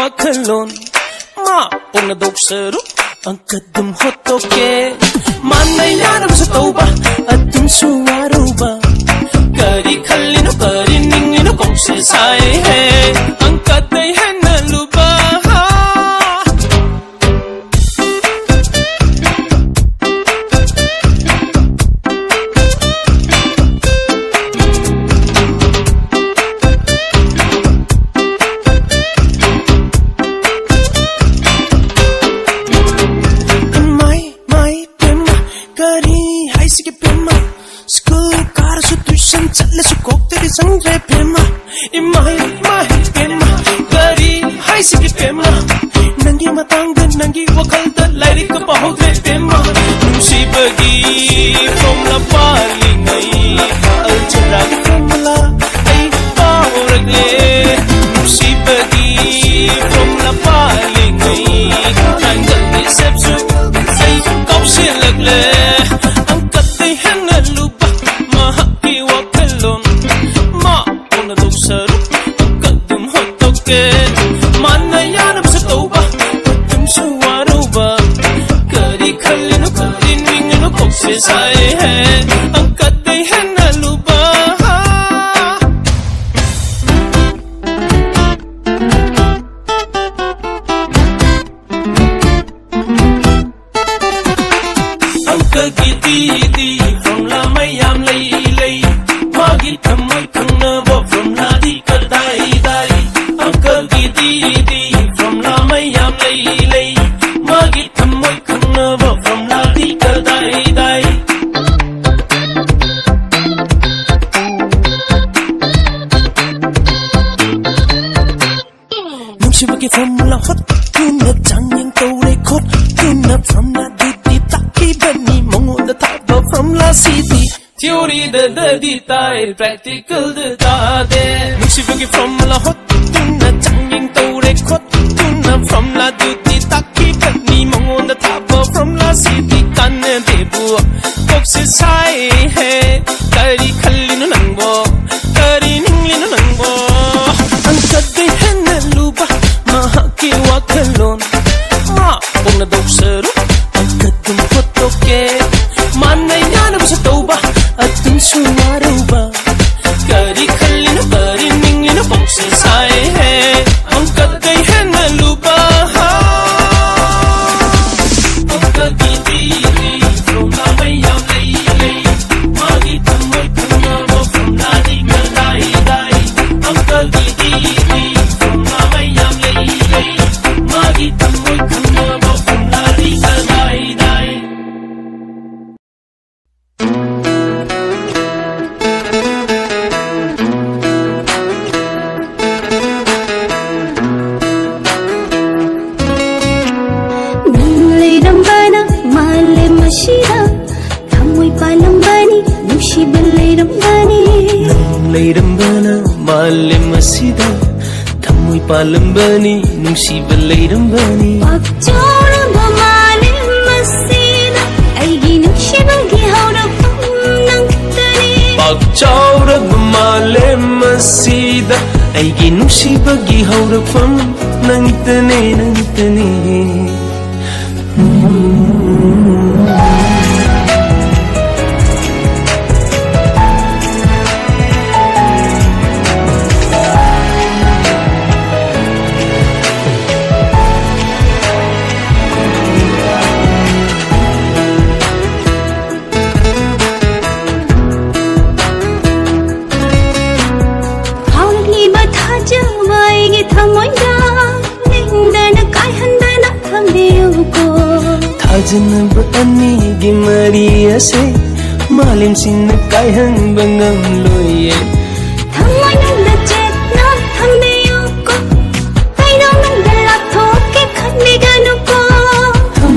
wakalon ma pong dok seru ang kadum hotoke manay yanam sa tauba at dum suwaruba kari khallino kari ningino kong se sai he ang katay hanaluba Sangre pema, imai pema, kari hai sigi pema, nangi matangga nangi wakal da lairi ka bahudre pema, nusi bagi from la palingai, al chirag formula ai pauragle, nusi bagi from la palingai, angal ni sepsu ai kausi lagle, angkat dei hanaluba mahaki wakalon. Kadum hotoke mana yanam sa tauba kadum suwaruba kari khallino kari ningino kong se sai he ang kaday hanaluba ang kagiti from la mayam lay magi thamoy kang nabo from la di kadai dai uncle gidi from la mayam lay magi thamoy kang nabo from la di kadai dai nung shibagi from la hot tuna changyang tore khot tuna from la di taki bani mongo the top from la city theory the detail practical the de musi bagi from la hot tuna changyang tore khot tuna from la duty taki bani mongo the top from la city kan de bu kok se sai he kari khallino nangbo kari ninglino nangbo ang kadde hanaluba mahaki wakalon ma pong dok seru ang kadum hotoke manay yanam sa tauba at dum suwaruba kari khallino kari ninglino kong se sai he ang katay hanaluba ang kagiti from la mayam lay magi thamoy kang nabo from la di kadai dai ang kagiti from la mayam lay magi thamoy kang nabo from la di kadai dai masida thamoy palambani nungsiba leirambani pakchora bamale masida aigi nungshibagi haurapam nangtani pakchora bamale masida aigi nungshibagi haurapam nangtani Janab ani gi mariya se malim sin kai hang bangam loye thamai nang da chet na thambe yo ko kai no nang da la thoke khani ganu ko tham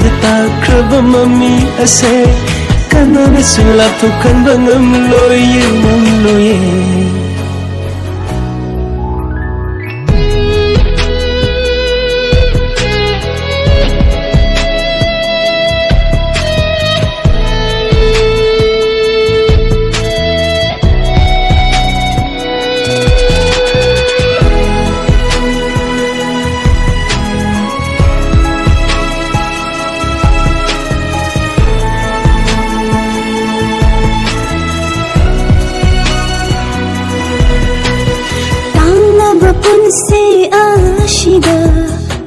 da ta krab mami ase kana bisula thukan bangam loye ꯄꯨꯟꯁꯤ ꯑꯁꯤꯗ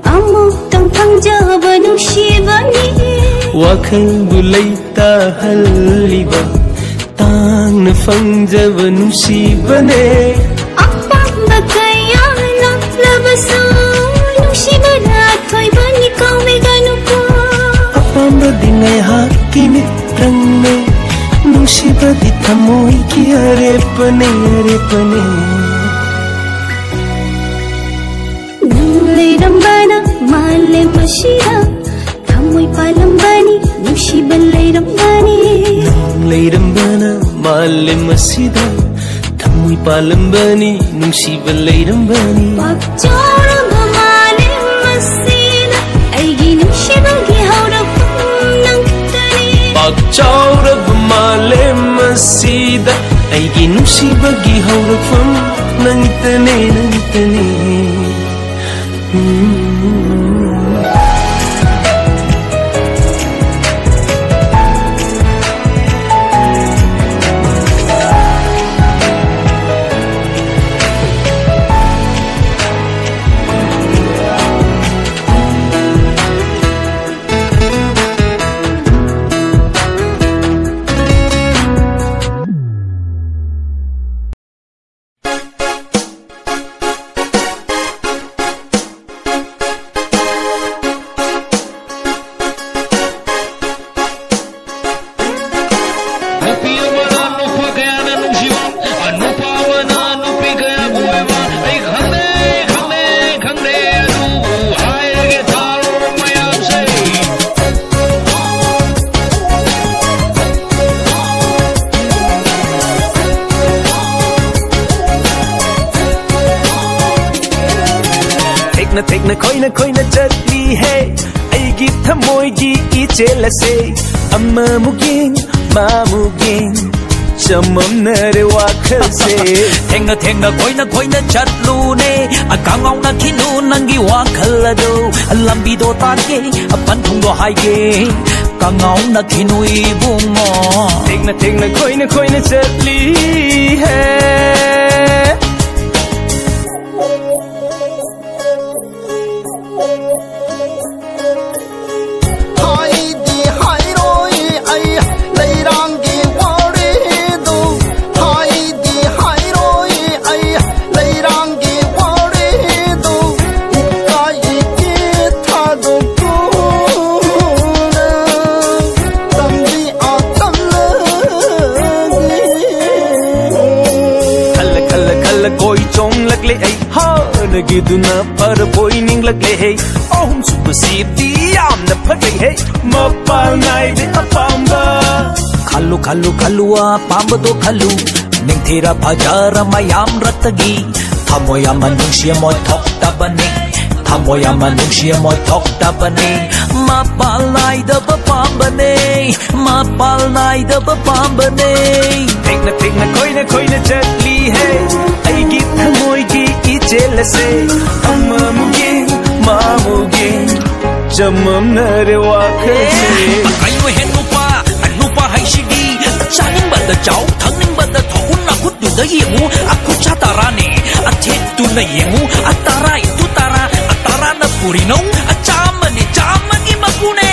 ꯑꯃꯨꯛꯇꯪ ꯐꯪꯖꯕ ꯅꯨꯡꯁꯤꯕꯅꯤ ꯋꯥꯈꯜꯕꯨ ꯂꯩꯇꯥꯍꯜꯂꯤꯕ ꯇꯥꯡꯅ ꯐꯪꯖꯕ ꯅꯨꯡꯁꯤꯕꯅꯦ ꯑꯄꯥꯝꯕ ꯀꯌꯥ ꯅꯛꯂꯕꯁꯨ ꯅꯨꯡꯁꯤꯕꯅ ꯑꯊꯣꯏꯕꯅꯤ ꯀꯥꯎꯃꯤꯒꯅꯨꯀꯣ ꯑꯄꯥꯝꯕꯗꯤ ꯉꯥꯏꯍꯥꯛꯀꯤ ꯃꯤꯇ꯭ꯔꯪꯅꯦ ꯅꯨꯡꯁꯤꯕꯗꯤ ꯊꯃꯣꯏꯒꯤ ꯑꯔꯦꯞꯄꯅꯦ ꯑꯔꯦꯞꯄꯅꯦ ꯅꯪ ꯂꯩꯔꯝꯕꯅ ꯃꯥꯂꯦꯝ ꯑꯁꯤꯗ ꯊꯃꯣꯏ ꯄꯥꯜꯂꯝꯕꯅꯤ ꯅꯨꯡꯁꯤꯕ ꯂꯩꯔꯝꯕꯅꯤ ꯅꯪ ꯂꯩꯔꯝꯕꯅ ꯃꯥꯂꯦꯝ ꯑꯁꯤꯗ ꯊꯃꯣꯏ ꯄꯥꯜꯂꯝꯕꯅꯤ ꯅꯨꯡꯁꯤꯕ ꯂꯩꯔꯝꯕꯅꯤ ꯄꯥꯛꯆꯥꯎꯔꯕ ꯃꯥꯂꯦꯝ ꯑꯁꯤꯗ ꯑꯩꯒꯤ ꯅꯨꯡꯁꯤꯕꯒꯤ ꯍꯧꯔꯛꯐꯝ ꯅꯪꯇꯅꯤ ꯄꯥꯛꯆꯥꯎꯔꯕ ꯃꯥꯂꯦꯝ ꯑꯁꯤꯗ ꯑꯩꯒꯤ ꯅꯨꯡꯁꯤꯕꯒꯤ ꯍꯧꯔꯛꯐꯝ ꯅꯪꯇꯅꯤ ꯅꯪꯇꯅꯤ ꯊꯦꯛꯅ ꯈꯣꯏꯅ ꯈꯣꯏꯅ ꯆꯠꯂꯤ ꯍꯦ ꯑꯩꯒꯤ ꯊꯃꯣꯏꯒꯤ ꯏꯆꯦꯜ ꯑꯁꯦ ꯑꯃꯃꯨꯛ ꯌꯦꯡ ꯃꯥꯃꯨꯛ ꯌꯦꯡ ꯆꯃꯝꯅꯔꯦ ꯋꯥꯈꯜꯁꯦ ꯊꯦꯡꯅ ꯊꯦꯡꯅ ꯈꯣꯏꯅ ꯈꯣꯏꯅ ꯆꯠꯂꯨꯅꯦ ꯑꯀꯥꯡꯉꯥꯎꯅꯈꯤꯅꯨ ꯅꯪꯒꯤ ꯋꯥꯈꯜ ꯑꯗꯨ ꯂꯝꯕꯤꯗꯣ ꯇꯥꯟꯒꯦ ꯄꯟꯊꯨꯡꯗꯣ ꯍꯥꯏꯒꯦ ꯀꯥꯡꯉꯥꯎꯅꯈꯤꯅꯨ 이붕어 ꯊꯦꯡꯅ ꯊꯦꯡꯅ ꯈꯣꯏꯅ ꯈꯣꯏꯅ ꯆꯠꯂꯤ ꯍꯦ ꯅꯒꯤꯗꯨꯅ ꯐꯔꯕꯣꯏ ꯅꯤꯡꯂꯛꯂꯦ ꯍꯦ ꯑꯍꯨꯝ ꯁꯨꯕꯁꯤꯗꯤ ꯌꯥꯝꯅ ꯐꯖꯩ ꯍꯦ ꯃꯄꯥꯜ ꯅꯥꯏꯗꯦ ꯑꯄꯥꯝꯕ ꯈꯜꯂꯨ ꯈꯜꯂꯨ ꯈꯜꯂꯨ ꯑꯄꯥꯝꯕꯗꯣ ꯈꯜꯂꯨ ꯅꯤꯡꯊꯤꯔ ꯐꯖꯔ ꯃꯌꯥꯝ ꯔꯛꯇꯒꯤ ꯊꯃꯣꯏ ꯑꯃ ꯅꯨꯡꯁꯤ ꯃꯣꯏ ꯊꯣꯛꯇꯕꯅꯤ ꯊꯃꯣꯏ ꯑꯃ ꯅꯨꯡꯁꯤ ꯃꯣꯏ ꯊꯣꯛꯇꯕꯅꯤ ꯃꯄꯥꯜ ꯅꯥꯏꯗꯕ ꯄꯥꯝꯕꯅꯦ ꯃꯄꯥꯜ ꯅꯥꯏꯗꯕ ꯄꯥꯝꯕꯅꯦ ꯊꯦꯡꯅ ꯊꯦꯡꯅ ꯈꯣꯏꯅ ꯈꯣꯏꯅ ꯆꯠꯂꯤ ꯍꯦ ꯑꯩꯒꯤ ꯊꯃꯣꯏꯒꯤ ꯏꯆꯦꯜ ꯑꯁꯦ ꯑꯃꯃꯨꯛ ꯌꯦꯡ ꯃꯥꯃꯨꯛ ꯌꯦꯡ ꯆꯃꯝꯅꯔꯦ ꯋꯥꯈꯜꯁꯦ ꯀꯩꯅꯣ ꯍꯦ ꯅꯨꯄꯥ ꯍꯩꯁꯤꯗꯤ ꯆꯥꯅꯤꯡꯕꯗ ꯆꯥꯎ ꯊꯛꯅꯤꯡꯕꯗ ꯊꯛꯎ ꯅꯥꯈꯨꯠꯇꯨꯗ ꯌꯦꯡꯉꯨ ꯑꯈꯨꯠꯁꯥ ꯇꯔꯥꯅꯦ ꯑꯊꯦꯛꯇꯨꯅ ꯌꯦꯡꯉꯨ ꯑꯇꯔꯥ ꯏꯟꯇꯨ ꯇꯔꯥ ꯑꯇꯔꯥꯅ ꯄꯨꯔꯤꯅꯧ ꯆꯥꯝꯃꯅꯤ ꯆꯥꯝꯃꯒꯤ ꯃꯄꯨꯅꯦ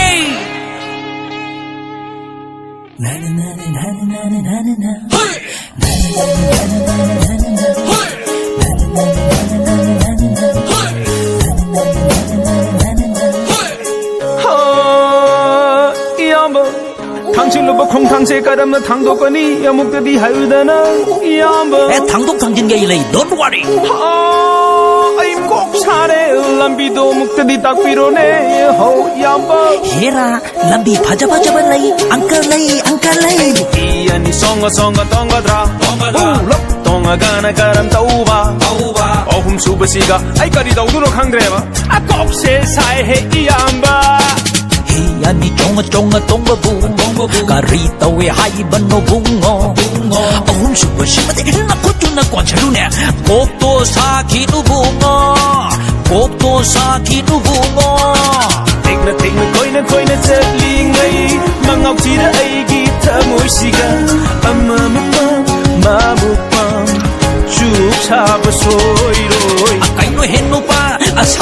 당신로버 콩탕새 까람나 당도거니 야목들이 하유다나 이암버 당독 당진 게 일레 don't worry 아이 꼭 사네 람비도 목들이 딱비로네 호 이암버 헤라 람비 바자바자발레이 앙깔레이 이안이 송가 똥가드라 우럽 똥아가나 까람 따우바 어훔 수버시가 아이까리 다우도록 항드레바 꼭 세사에 해 이암버 아니 쫑아 똥바부 가리다 왜 하이반노 붕어 어훔 슈퍼시마데 나코쭈나 꽝차루네 꼭도 사기도 붕어 꼭도 사기도 붕어 ꯊꯦꯡꯅ ꯈꯣꯏꯅ ꯆꯠꯂꯤꯉꯩ ꯃꯉꯥꯎꯊꯤꯔ ꯑꯩꯒꯤ ꯊꯃꯣꯏꯁꯤꯒ ꯑꯃꯃꯨꯛ ꯄꯥꯝ ꯃꯥꯕꯨ ꯄꯥꯝ ꯆꯨꯞ ꯁꯥꯕ ꯁꯣꯏꯔꯣꯏ ꯀꯩꯅꯣ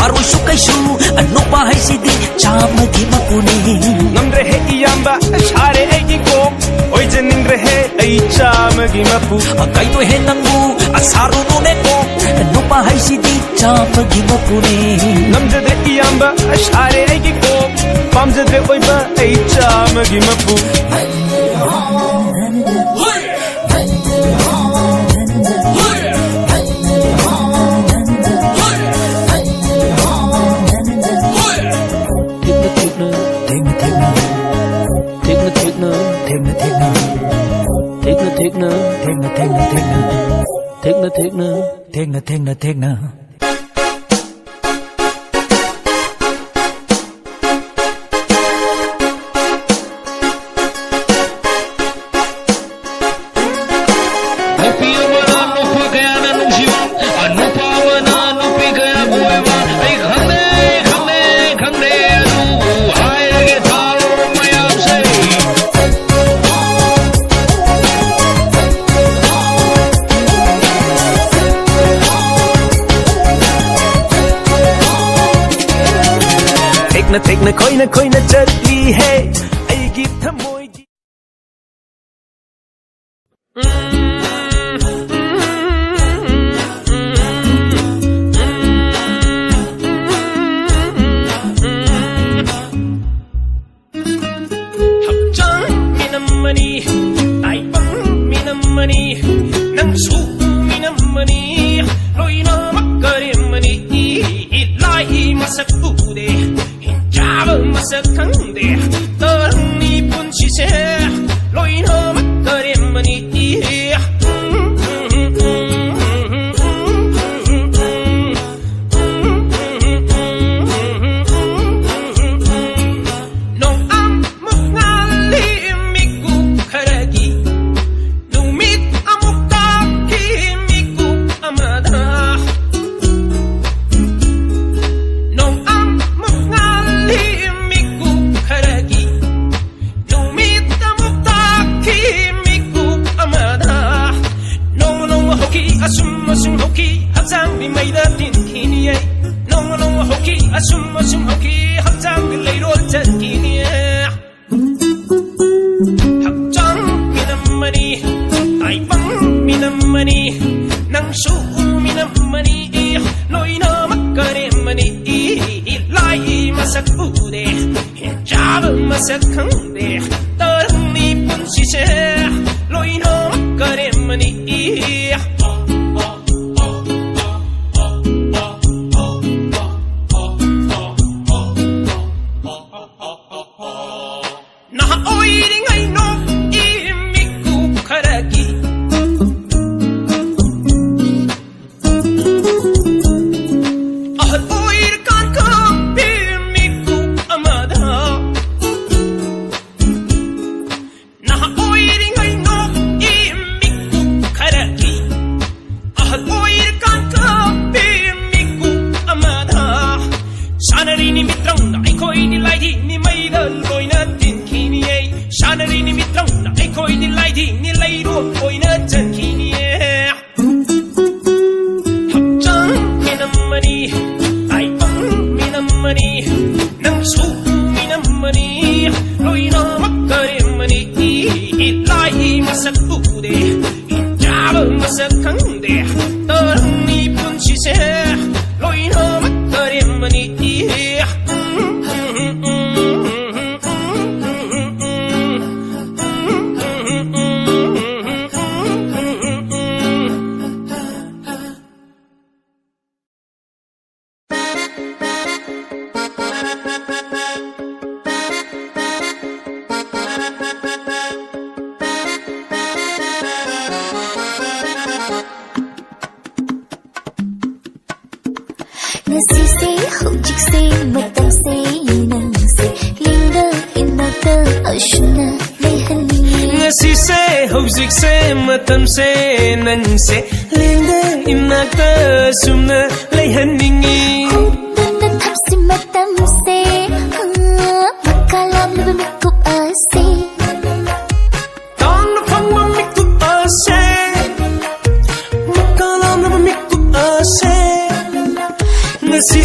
Faroi su kai su Anupa hai sidi chamagi mapuni Namre he iyamba share egi ko Oi jeningre he ai chamagi mapu Akai to he nangu asaru no ne ko Anupa hai sidi chamagi mapuni Namjade iyamba share egi ko Pamjade oiba ai chamagi mapu Take na. Take na koi na chali hai ai gi thamoi gi Hapchang minamani ai bang minamani nang su minamani loina makarimani lai masak pude masak khangde tarni punchi se loina makare mani no am magali miku kharagi numit amukta ki miku amada no am magali asum hoki hapsang bi maida tin kiniye nong nong hoki asum hoki hapsang bi leiro tan kiniye hapchang minamani ai bang minamani nang su minamani loina makare mani lai masak pude jab masak khangde tarni punsi se loina makare mani matam se nan se linda inakta sumna laihaningi nan thapsi matam se makalam lebe mikup ase ton phangma mikup ase makalam lebe mikup ase ngasi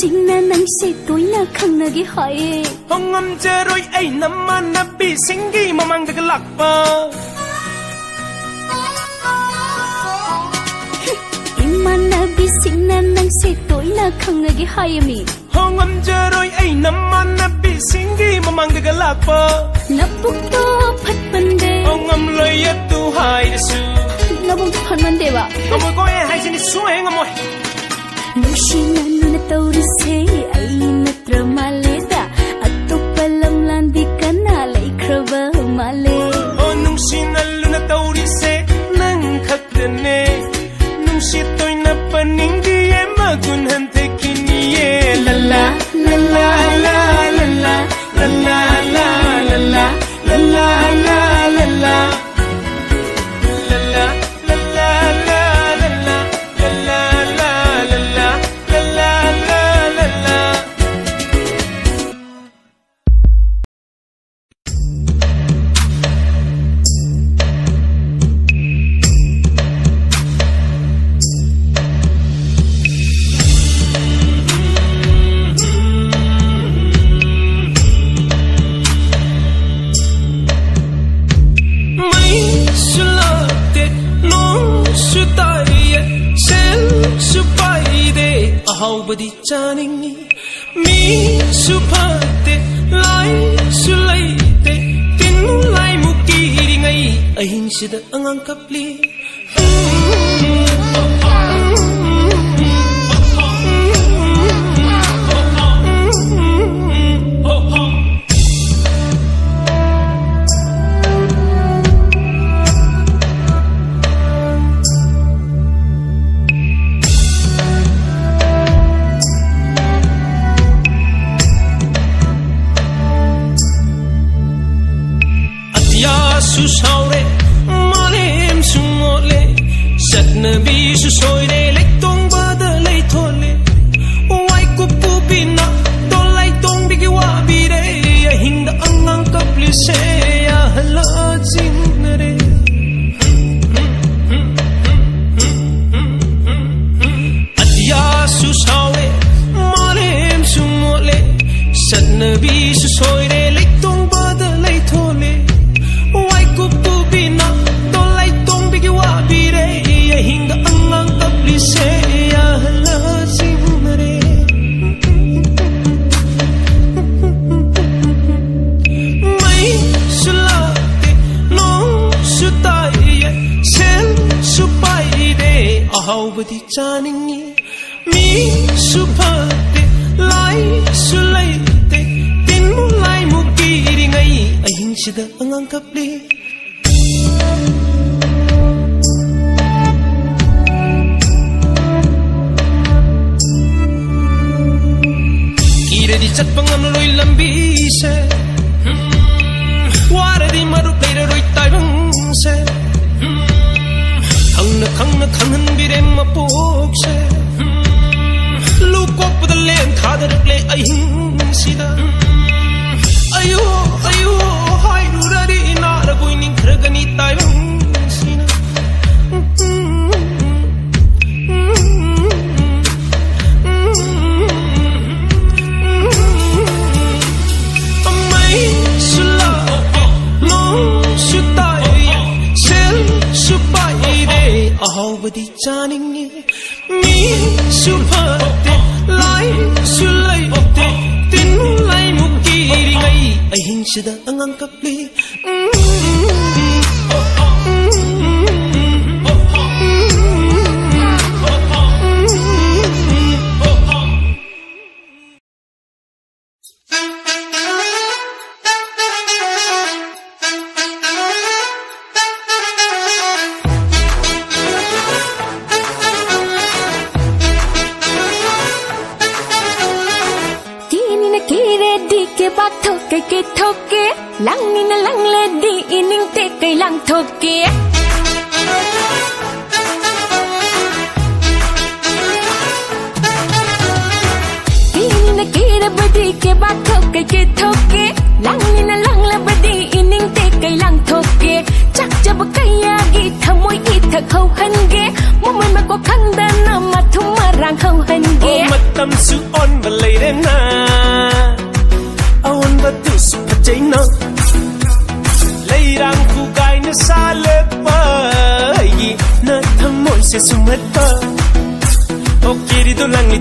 ꯅꯨꯡꯁꯤꯅ ꯅꯪꯁꯦ ꯇꯣꯏꯅ ꯈꯪꯅꯒꯦ ꯍꯥꯏꯌꯦ ꯉꯝꯖꯔꯣꯏ ꯑꯩ ꯅꯃꯥꯟꯅꯕꯤꯁꯤꯡꯒꯤ ꯃꯃꯥꯡꯗꯒ ꯂꯥꯛꯄ 이만나비싱나 낭세 또이나 강나게 하여미 ꯉꯝꯖꯔꯣꯏ ꯑꯩ ꯅꯃꯥꯟꯅꯕꯤꯁꯤꯡꯒꯤ ꯃꯃꯥꯡꯗꯒ ꯂꯥꯛꯄ 나북도 팥만데 ꯉꯝꯂꯣꯏ ꯑꯗꯨ ꯍꯥꯏꯔꯁꯨ 나북도 팥만데와 ꯉꯝꯃꯣꯏ ꯀꯣ ꯑꯩ ꯍꯥꯏꯁꯤꯅꯤ ꯁꯨꯡꯉꯝ ꯉꯝꯃꯣꯏ 누시나 눈에 떠오르세 아이 나트라 말레다 아또빠 람란디 까나 레이크러바 말레 누시나 눈에 떠오르세 난 ꯈꯛꯇꯅꯦ 누시 또이나 빠닝기에 마군한테 기니에 랄라 랄라 랄라 랄라 랄라 랄라 랄라 Howbadi chaningi misu phate lai su laite tinu lai mukiri ngai ahin sida angang kapli Saure malem sumole satnabi su soire leitong bada leithole wai ku pupina do leitong bigi wa bire hinda angang kapli se ya hala jinare atya su saure malem sumole satnabi su soire leitong bada leithole Kupupina dolai tong bigi wa bire hinga angang kapli se ya hala simare mai sulate no sutai sel supai de ahawdi chaningi mi supate lai sulaite tinu lai mukiri ngai ahin sida angang kapli Kira di chatpa ngamloi lambi se wara di maru pleira roi taibang se khangna khanghan birem mapok se lukok padalen khadar ple ahin sida ayo ayo hai rurari inara goining khragani taibang sina amai sula no sutai sel supai de ahawdi chaningi mi supate lai sulai te tin lai mukiri ngai ahin sida angang kapli ke thoke langin lang le di ining te kai lang thoke tin kira badi ke ba thoke ke thoke langin lang le badi ining te kai lang thoke chak jab kaya gi thamoi i thak khau han ge mo man ma ko khang dan ma thum ma rang khau han ge matam su on